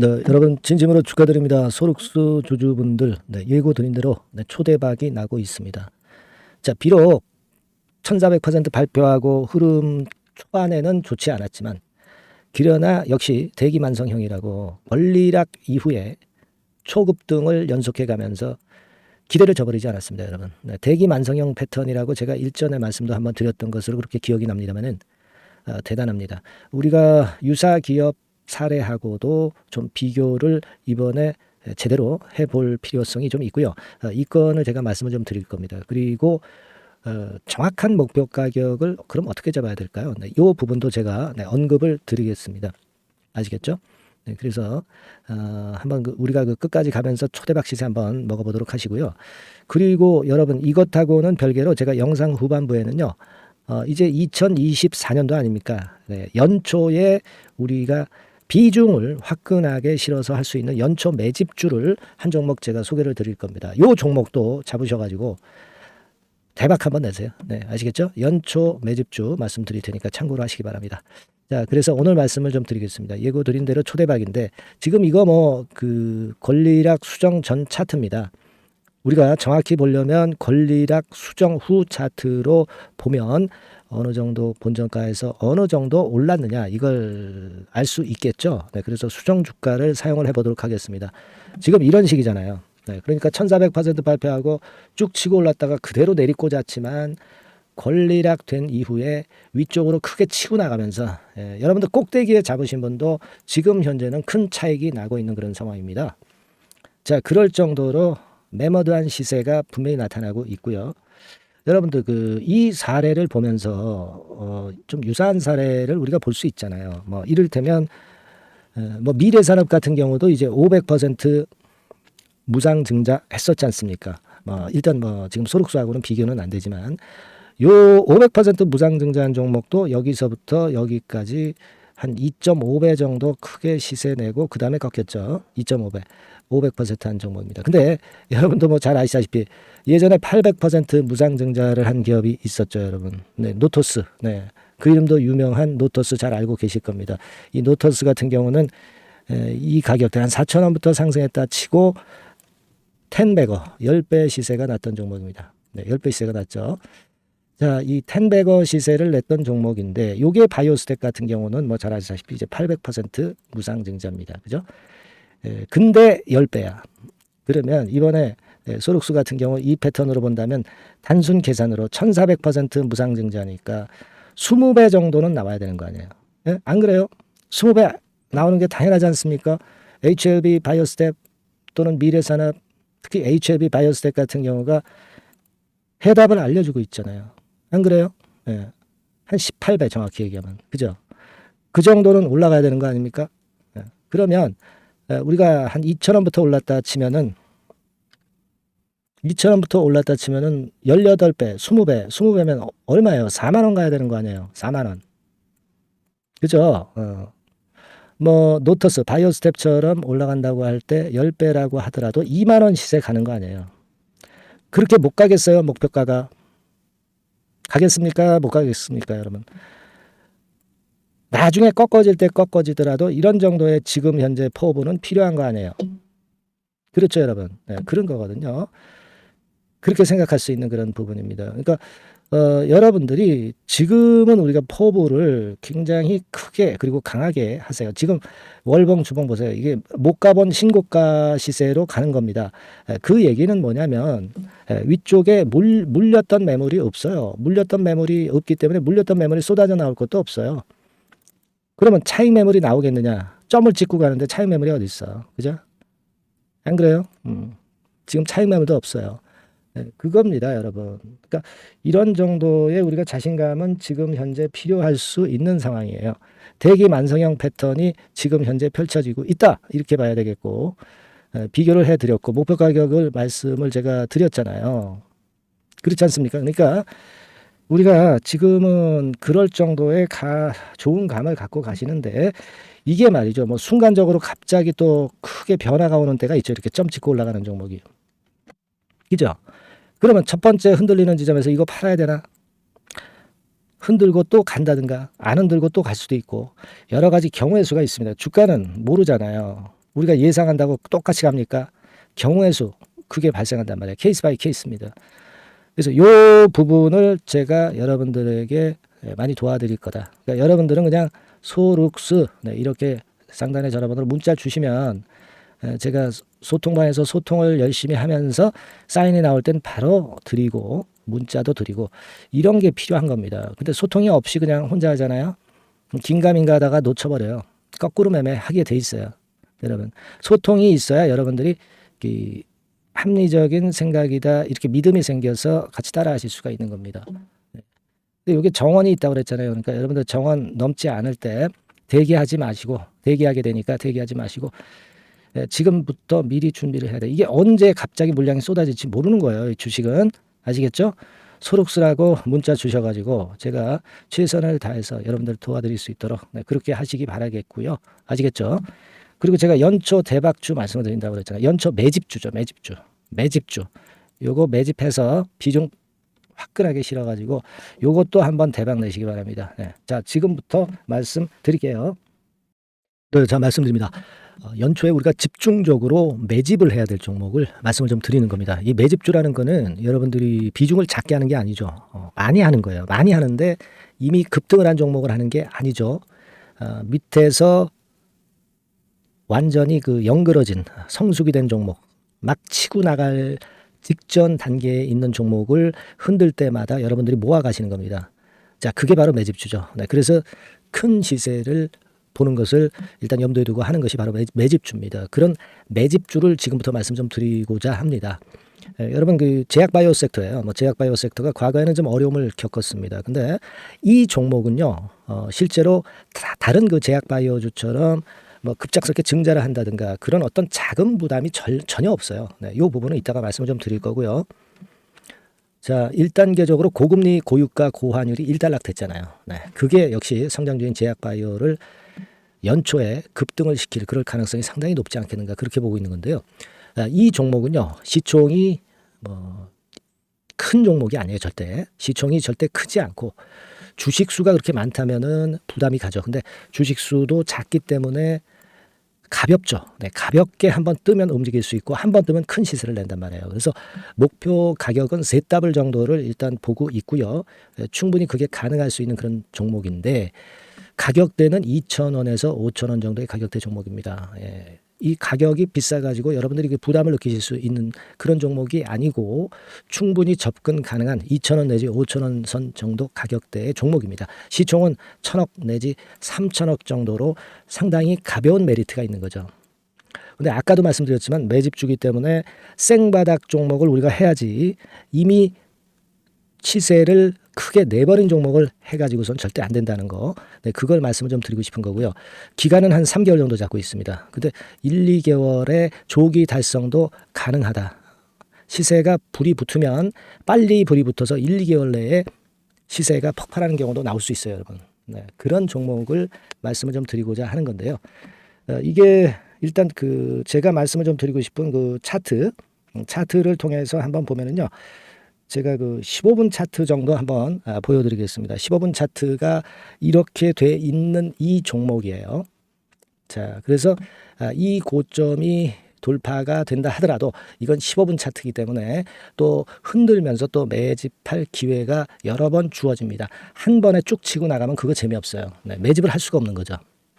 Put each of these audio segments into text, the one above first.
네, 여러분 진심으로 축하드립니다. 소록수 주주분들, 예고 드린 대로 초대박이 나고 있습니다. 자, 비록 1400% 발표하고 흐름 초반에는 좋지 않았지만 기려나 역시 대기만성형이라고 권리락 이후에 초급등을 연속해 가면서 기대를 저버리지 않았습니다, 여러분. 대기만성형 패턴이라고 제가 일전에 말씀도 한번 드렸던 것으로 그렇게 기억이 납니다만은 대단합니다. 우리가 유사 기업 사례하고도 좀 비교를 이번에 제대로 해볼 필요성이 좀 있고요. 이 건을 제가 말씀을 좀 드릴 겁니다. 그리고 정확한 목표 가격을 그럼 어떻게 잡아야 될까요? 이 부분도 제가 언급을 드리겠습니다. 아시겠죠? 그래서 한번 우리가 끝까지 가면서 초대박 시세 한번 먹어보도록 하시고요. 그리고 여러분 이것하고는 별개로 제가 영상 후반부에는요. 이제 2024년도 아닙니까? 연초에 우리가 비중을 화끈하게 실어서 할 수 있는 연초 매집주를 한 종목 제가 소개를 드릴 겁니다. 요 종목도 잡으셔가지고 대박 한번 내세요. 네, 아시겠죠? 연초 매집주 말씀드릴 테니까 참고로 하시기 바랍니다. 자, 그래서 오늘 말씀을 좀 드리겠습니다. 예고 드린 대로 초대박인데 지금 이거 권리락 수정 전 차트입니다. 우리가 정확히 보려면 권리락 수정 후 차트로 보면 어느 정도 본전가에서 어느 정도 올랐느냐 이걸 알 수 있겠죠. 그래서 수정 주가를 사용을 해보도록 하겠습니다. 지금 이런 식이잖아요. 그러니까 1400% 발표하고 쭉 치고 올랐다가 그대로 내리꽂았지만 권리락 된 이후에 위쪽으로 크게 치고 나가면서 여러분들 꼭대기에 잡으신 분도 지금 현재는 큰 차익이 나고 있는 그런 상황입니다. 자, 그럴 정도로 매머드한 시세가 분명히 나타나고 있고요. 여러분들 이 사례를 보면서 좀 유사한 사례를 우리가 볼 수 있잖아요. 이를테면 미래산업 같은 경우도 이제 500% 무상 증자 했었지 않습니까? 일단 지금 소록수하고는 비교는 안 되지만 요 500% 무상 증자한 종목도 여기서부터 여기까지 한 2.5배 정도 크게 시세 내고 그 다음에 꺾였죠. 2.5배. 500%한 종목입니다. 근데 여러분도 잘 아시다시피 예전에 800% 무상 증자를 한 기업이 있었죠, 여러분. 노토스. 그 이름도 유명한 노토스 잘 알고 계실 겁니다. 이 노토스 같은 경우는 이 가격대 한 4,000원부터 상승했다 치고 10배거, 10배 시세가 났던 종목입니다. 10배 시세가 났죠. 자, 이 10배거 시세를 냈던 종목인데 요게 바이오스텍 같은 경우는 잘 아시다시피 이제 800% 무상 증자입니다. 그죠? 근데 10배야. 그러면 이번에 소록수 같은 경우 이 패턴으로 본다면 단순 계산으로 1400% 무상 증자니까 20배 정도는 나와야 되는 거 아니에요. 예? 안 그래요? 20배 나오는 게 당연하지 않습니까? HLB 바이오스텍 또는 미래산업 특히 HLB 바이오스텍 같은 경우가 해답을 알려주고 있잖아요. 안 그래요? 예. 한 18배 정확히 얘기하면. 그죠? 그 정도는 올라가야 되는 거 아닙니까? 예. 그러면 우리가 한 2,000원부터 올랐다 치면은 18배, 20배면 얼마예요? 4만 원 가야 되는 거 아니에요? 4만 원. 그죠? 노터스, 바이오스텝처럼 올라간다고 할 때 10배라고 하더라도 2만 원 시세 가는 거 아니에요? 그렇게 못 가겠어요? 목표가가. 가겠습니까? 못 가겠습니까, 여러분? 나중에 꺾어질 때 꺾어지더라도 이런 정도의 지금 현재 포부는 필요한 거 아니에요? 그렇죠, 여러분. 그런 거거든요. 그렇게 생각할 수 있는 그런 부분입니다. 그러니까 여러분들이 지금은 우리가 포부를 굉장히 크게 그리고 강하게 하세요. 지금 월봉 주봉 보세요. 이게 못 가본 신고가 시세로 가는 겁니다. 그 얘기는 뭐냐면 위쪽에 물렸던 매물이 없어요. 물렸던 매물이 없기 때문에 물렸던 매물이 쏟아져 나올 것도 없어요. 그러면 차익 매물이 나오겠느냐? 점을 찍고 가는데 차익 매물이 어디 있어? 그죠? 안 그래요? 지금 차익 매물도 없어요. 그겁니다, 여러분. 그러니까 이런 정도의 우리가 자신감은 지금 현재 필요할 수 있는 상황이에요. 대기 만성형 패턴이 지금 현재 펼쳐지고 있다. 이렇게 봐야 되겠고 비교를 해드렸고 목표 가격을 말씀을 제가 드렸잖아요. 그렇지 않습니까? 그러니까 우리가 지금은 그럴 정도의 좋은 감을 갖고 가시는데 이게 말이죠. 순간적으로 갑자기 또 크게 변화가 오는 때가 있죠. 이렇게 점 찍고 올라가는 종목이. 그죠? 그러면 첫 번째 흔들리는 지점에서 이거 팔아야 되나? 흔들고 또 간다든가 안 흔들고 또 갈 수도 있고 여러 가지 경우의 수가 있습니다. 주가는 모르잖아요. 우리가 예상한다고 똑같이 갑니까? 경우의 수 그게 발생한단 말이에요. 케이스 바이 케이스입니다. 그래서 이 부분을 제가 여러분들에게 많이 도와드릴 거다. 그러니까 여러분들은 그냥 소룩스 이렇게 상단에 전화번호로 문자 주시면 제가 소통방에서 소통을 열심히 하면서 사인이 나올 땐 바로 드리고 문자도 드리고 이런 게 필요한 겁니다. 근데 소통이 없이 그냥 혼자 하잖아요. 긴가민가 하다가 놓쳐버려요. 거꾸로 매매하게 돼 있어요. 여러분 소통이 있어야 여러분들이 합리적인 생각이다 이렇게 믿음이 생겨서 같이 따라하실 수가 있는 겁니다. 근데 이게 정원이 있다고 그랬잖아요. 그러니까 여러분들 정원 넘지 않을 때 대기하지 마시고 대기하게 되니까 대기하지 마시고 지금부터 미리 준비를 해야 돼. 이게 언제 갑자기 물량이 쏟아질지 모르는 거예요. 이 주식은 아시겠죠? 소록스라고 문자 주셔가지고 제가 최선을 다해서 여러분들 도와드릴 수 있도록 그렇게 하시기 바라겠고요. 아시겠죠? 그리고 제가 연초 대박주 말씀을 드린다고 그랬잖아요. 연초 매집주죠. 매집주. 요거 매집해서 비중 화끈하게 실어가지고 요것도 한번 대박 내시기 바랍니다. 네. 자, 지금부터 말씀드릴게요. 네, 자, 말씀드립니다. 연초에 우리가 집중적으로 매집을 해야 될 종목을 말씀을 좀 드리는 겁니다. 이 매집주라는 거는 여러분들이 비중을 작게 하는 게 아니죠. 많이 하는 거예요. 많이 하는데 이미 급등을 한 종목을 하는 게 아니죠. 밑에서 완전히 영그러진 성숙이 된 종목, 막 치고 나갈 직전 단계에 있는 종목을 흔들 때마다 여러분들이 모아 가시는 겁니다. 자, 그게 바로 매집주죠. 네, 그래서 큰 시세를 보는 것을 일단 염두에 두고 하는 것이 바로 매집주입니다. 그런 매집주를 지금부터 말씀 좀 드리고자 합니다. 여러분 제약바이오 섹터예요. 제약바이오 섹터가 과거에는 좀 어려움을 겪었습니다. 근데 이 종목은요, 실제로 다른 제약바이오주처럼 급작스럽게 증자를 한다든가 그런 어떤 자금 부담이 전혀 없어요. 네, 이 부분은 이따가 말씀을 좀 드릴 거고요. 자, 1단계적으로 고금리, 고유가, 고환율이 일단락됐잖아요. 네, 그게 역시 성장주인 제약바이오를 연초에 급등을 시킬 그럴 가능성이 상당히 높지 않겠는가 그렇게 보고 있는 건데요. 이 종목은요, 시총이 큰 종목이 아니에요. 절대. 시총이 절대 크지 않고 주식 수가 그렇게 많다면은 부담이 가죠. 근데 주식 수도 작기 때문에 가볍죠. 네, 가볍게 한번 뜨면 움직일 수 있고 한번 뜨면 큰 시세를 낸단 말이에요. 그래서 목표 가격은 세 더블 정도를 일단 보고 있고요. 충분히 그게 가능할 수 있는 그런 종목인데 가격대는 2,000원에서 5,000원 정도의 가격대 종목입니다. 예. 이 가격이 비싸가지고 여러분들이 부담을 느끼실 수 있는 그런 종목이 아니고 충분히 접근 가능한 2,000원 내지 5,000원 선 정도 가격대의 종목입니다. 시총은 1,000억 내지 3,000억 정도로 상당히 가벼운 메리트가 있는 거죠. 근데 아까도 말씀드렸지만 매집주기 때문에 생바닥 종목을 우리가 해야지 이미 시세를 크게 내버린 종목을 해가지고선 절대 안 된다는 거. 네, 그걸 말씀을 좀 드리고 싶은 거고요. 기간은 한 3개월 정도 잡고 있습니다. 근데 1, 2개월의 조기 달성도 가능하다. 시세가 불이 붙으면 빨리 불이 붙어서 1, 2개월 내에 시세가 폭발하는 경우도 나올 수 있어요, 여러분. 네, 그런 종목을 말씀을 좀 드리고자 하는 건데요. 이게 일단 제가 말씀을 좀 드리고 싶은 차트를 통해서 한번 보면은요. 제가 15분 차트 정도 한번 보여드리겠습니다. 15분 차트가 이렇게 돼 있는 이 종목이에요. 자, 그래서 이 고점이 돌파가 된다 하더라도 이건 15분 차트이기 때문에 또 흔들면서 또 매집할 기회가 여러 번 주어집니다. 한 번에 쭉 치고 나가면 그거 재미없어요. 네, 매집을 할 수가 없는 거죠.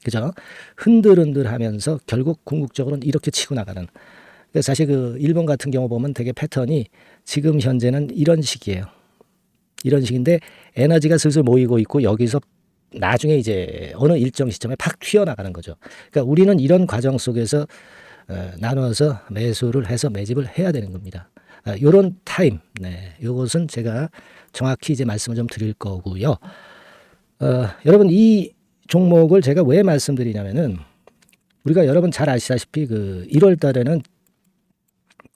그죠? 흔들흔들하면서 결국 궁극적으로는 이렇게 치고 나가는. 사실 일본 같은 경우 보면 되게 패턴이 지금 현재는 이런 식이에요. 이런 식인데 에너지가 슬슬 모이고 있고 여기서 나중에 이제 어느 일정 시점에 팍 튀어나가는 거죠. 그러니까 우리는 이런 과정 속에서 나눠서 매수를 해서 매집을 해야 되는 겁니다. 요런 타임, 네, 요것은 제가 정확히 이제 말씀을 좀 드릴 거고요. 여러분 이 종목을 제가 왜 말씀드리냐면은 우리가 여러분 잘 아시다시피 1월 달에는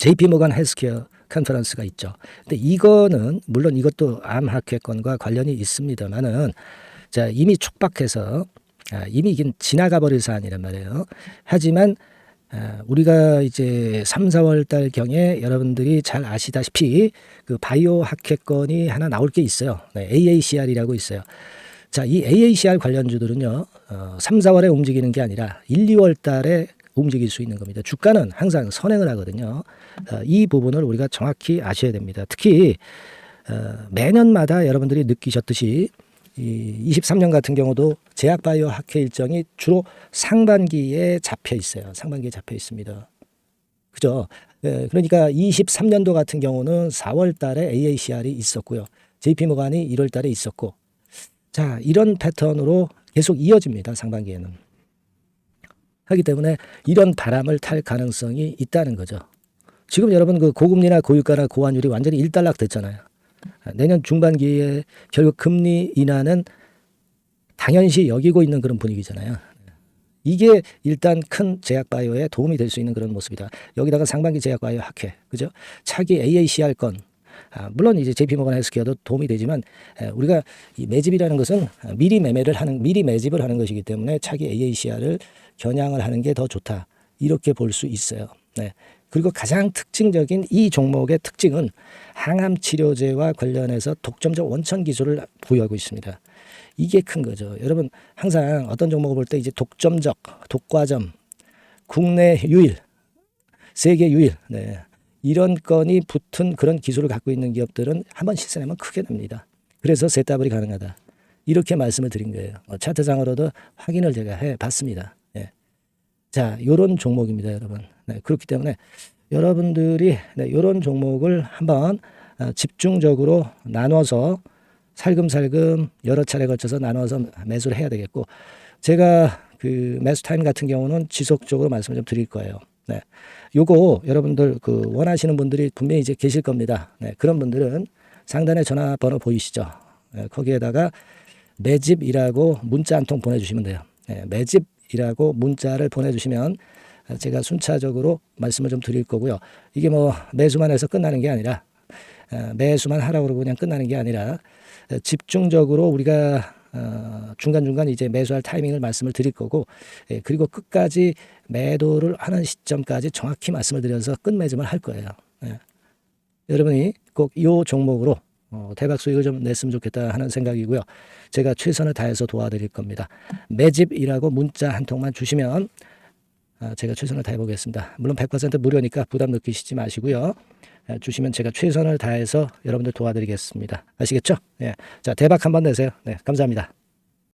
JP모간 헬스케어 컨퍼런스가 있죠. 근데 이거는 물론 이것도 암 학회권과 관련이 있습니다만은 자, 이미 촉박해서 이미 이게 지나가 버릴 사안이란 말이에요. 하지만 우리가 이제 3, 4월 달 경에 여러분들이 잘 아시다시피 바이오 학회권이 하나 나올 게 있어요. 네, AACR이라고 있어요. 자, 이 AACR 관련주들은요. 3, 4월에 움직이는 게 아니라 1, 2월 달에 움직일 수 있는 겁니다. 주가는 항상 선행을 하거든요. 이 부분을 우리가 정확히 아셔야 됩니다. 특히 매년마다 여러분들이 느끼셨듯이 이 23년 같은 경우도 제약바이오 학회 일정이 주로 상반기에 잡혀 있어요. 상반기에 잡혀 있습니다. 그죠? 그러니까 23년도 같은 경우는 4월 달에 AACR이 있었고요. JP모간이 1월 달에 있었고, 자, 이런 패턴으로 계속 이어집니다. 상반기에는. 하기 때문에 이런 바람을 탈 가능성이 있다는 거죠. 지금 여러분 그 고금리나 고유가나 고환율이 완전히 일단락 됐잖아요. 내년 중반기에 결국 금리 인하는 당연시 여기고 있는 그런 분위기잖아요. 이게 일단 큰 제약바이오에 도움이 될 수 있는 그런 모습이다. 여기다가 상반기 제약바이오 학회, 그죠? 차기 AACR 건, 물론 이제 JP모건 헬스케어도 도움이 되지만 우리가 이 매집이라는 것은 미리 매집을 하는 것이기 때문에 차기 AACR을 겨냥을 하는 게 더 좋다. 이렇게 볼 수 있어요. 네. 그리고 가장 특징적인 이 종목의 특징은 항암 치료제와 관련해서 독점적 원천 기술을 보유하고 있습니다. 이게 큰 거죠. 여러분 항상 어떤 종목을 볼 때 이제 독점적, 독과점, 국내 유일, 세계 유일, 네. 이런 건이 붙은 그런 기술을 갖고 있는 기업들은 한번 실현하면 크게 납니다. 그래서 세따블이 가능하다. 이렇게 말씀을 드린 거예요. 차트상으로도 확인을 제가 해봤습니다. 네. 자, 요런 종목입니다, 여러분. 네, 그렇기 때문에 여러분들이 이런 종목을 한번 집중적으로 나눠서 살금살금 여러 차례 걸쳐서 나눠서 매수를 해야 되겠고, 제가 그 매수 타임 같은 경우는 지속적으로 말씀을 좀 드릴 거예요. 네. 요거 여러분들 그 원하시는 분들이 분명히 이제 계실 겁니다. 네. 그런 분들은 상단에 전화번호 보이시죠? 네. 거기에다가 매집이라고 문자 한 통 보내주시면 돼요. 네. 매집이라고 문자를 보내주시면 제가 순차적으로 말씀을 좀 드릴 거고요. 이게 뭐 매수만 해서 끝나는 게 아니라 매수만 하라고 그러고 그냥 끝나는 게 아니라 집중적으로 우리가 중간중간 이제 매수할 타이밍을 말씀을 드릴 거고, 그리고 끝까지 매도를 하는 시점까지 정확히 말씀을 드려서 끝매짐을 할 거예요. 여러분이 꼭 이 종목으로 대박 수익을 좀 냈으면 좋겠다 하는 생각이고요. 제가 최선을 다해서 도와드릴 겁니다. 매집이라고 문자 한 통만 주시면 제가 최선을 다해 보겠습니다. 물론 100% 무료니까 부담 느끼시지 마시고요. 주시면 제가 최선을 다해서 여러분들 도와드리겠습니다. 아시겠죠? 예. 자, 대박 한번 내세요. 네, 감사합니다.